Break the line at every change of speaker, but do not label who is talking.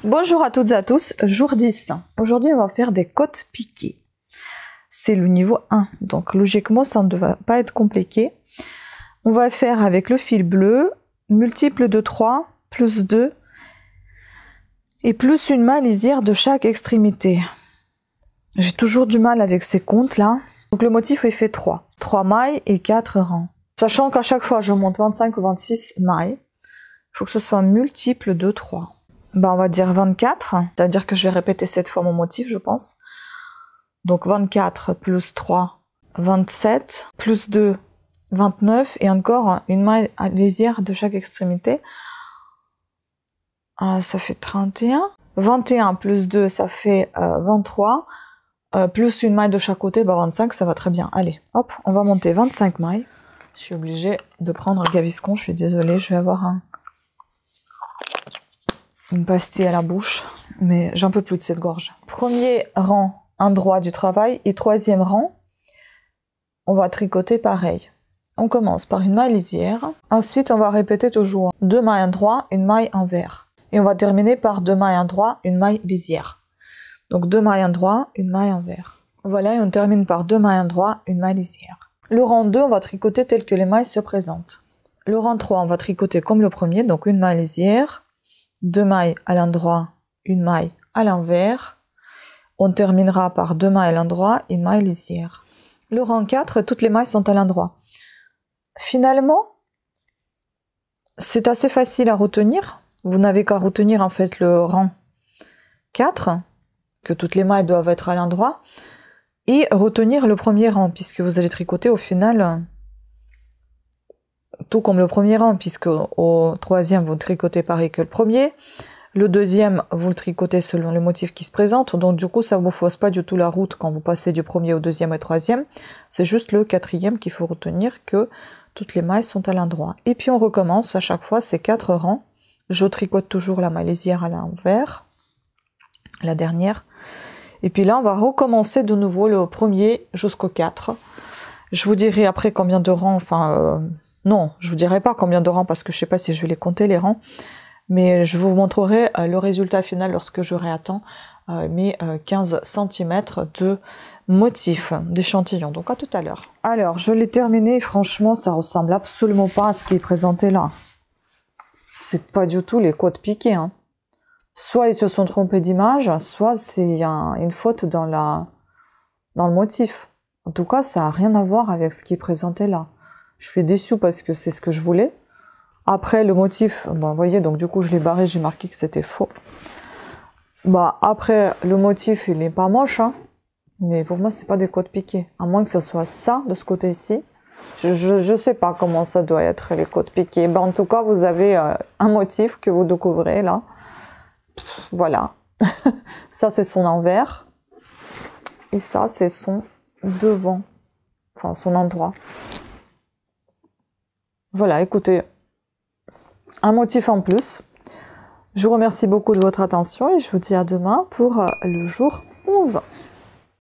Bonjour à toutes et à tous, jour 10. Aujourd'hui, on va faire des côtes piquées. C'est le niveau 1, donc logiquement, ça ne devrait pas être compliqué. On va faire avec le fil bleu, multiple de 3, plus 2, et plus une maille lisière de chaque extrémité. J'ai toujours du mal avec ces comptes-là. Donc le motif, il fait 3. 3 mailles et 4 rangs. Sachant qu'à chaque fois, je monte 25 ou 26 mailles. Il faut que ce soit multiple de 3. Ben, on va dire 24, c'est-à-dire que je vais répéter 7 fois mon motif, je pense. Donc 24 plus 3, 27, plus 2, 29, et encore une maille lisière de chaque extrémité. Ça fait 31. 21 plus 2, ça fait 23. Plus une maille de chaque côté, ben 25, ça va très bien. Allez, hop, on va monter 25 mailles. Je suis obligée de prendre un gaviscon, je suis désolée, je vais avoir une pastille à la bouche, mais j'en peux plus de cette gorge. Premier rang, un droit du travail, et troisième rang, on va tricoter pareil. On commence par une maille lisière, ensuite on va répéter toujours 2 mailles un droit, une maille envers. Et on va terminer par 2 mailles un droit, une maille lisière. Donc 2 mailles un droit, une maille envers. Voilà, et on termine par 2 mailles un droit, une maille lisière. Le rang 2, on va tricoter tel que les mailles se présentent. Le rang 3, on va tricoter comme le premier, donc une maille lisière, 2 mailles à l'endroit, une maille à l'envers. On terminera par 2 mailles à l'endroit, une maille lisière. Le rang 4, toutes les mailles sont à l'endroit. Finalement, c'est assez facile à retenir. Vous n'avez qu'à retenir en fait le rang 4, que toutes les mailles doivent être à l'endroit, et retenir le premier rang, puisque vous allez tricoter au final tout comme le premier rang, puisque au troisième, vous tricotez pareil que le premier. Le deuxième, vous le tricotez selon le motif qui se présente. Donc du coup, ça ne vous fausse pas du tout la route quand vous passez du premier au deuxième et troisième. C'est juste le quatrième qu'il faut retenir, que toutes les mailles sont à l'endroit. Et puis on recommence à chaque fois ces 4 rangs. Je tricote toujours la maille lisière à l'envers, la dernière. Et puis là, on va recommencer de nouveau le premier jusqu'au 4. Je vous dirai après combien de rangs, non, je vous dirai pas combien de rangs parce que je sais pas si je vais les compter les rangs, mais je vous montrerai le résultat final lorsque j'aurai atteint mes 15 cm de motif d'échantillon. Donc à tout à l'heure. Alors, je l'ai terminé et franchement, ça ressemble absolument pas à ce qui est présenté là. C'est pas du tout les côtes piquées, hein. Soit ils se sont trompés d'image, soit c'est une faute dans le motif. En tout cas, ça n'a rien à voir avec ce qui est présenté là. Je suis déçue parce que c'est ce que je voulais. Après, le motif, bon, vous voyez, donc du coup, je l'ai barré, j'ai marqué que c'était faux. Bah, après, le motif, il n'est pas moche, hein. Mais pour moi, c'est pas des côtes piquées. À moins que ce soit ça, de ce côté-ci. Je sais pas comment ça doit être, les côtes piquées. Bah, en tout cas, vous avez un motif que vous découvrez, là. Voilà. Ça, c'est son envers. Et ça, c'est son devant. Enfin, son endroit. Voilà, écoutez, un motif en plus. Je vous remercie beaucoup de votre attention et je vous dis à demain pour le jour 11.